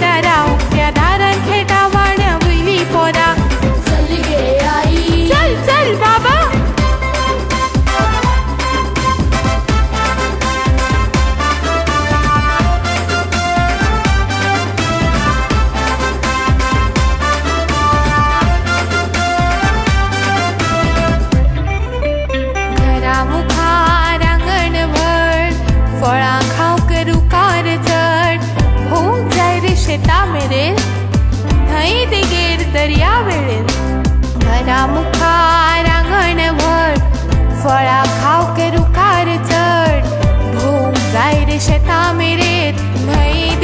दारा उक्त्या दारान खेळटा वाण्या वयली पोरा चल गे आई चल चल बाबा घरा मुखार आंगणभर फळां खावंक रुकार चड भोंवंक जाय रे शेतां मेरेन थंय देगेर दर्या वेळेर घरा मुखार आंगणभर फळां खावंक रुकार चड भोंवंक जाय रे शेतां मेरेन थंय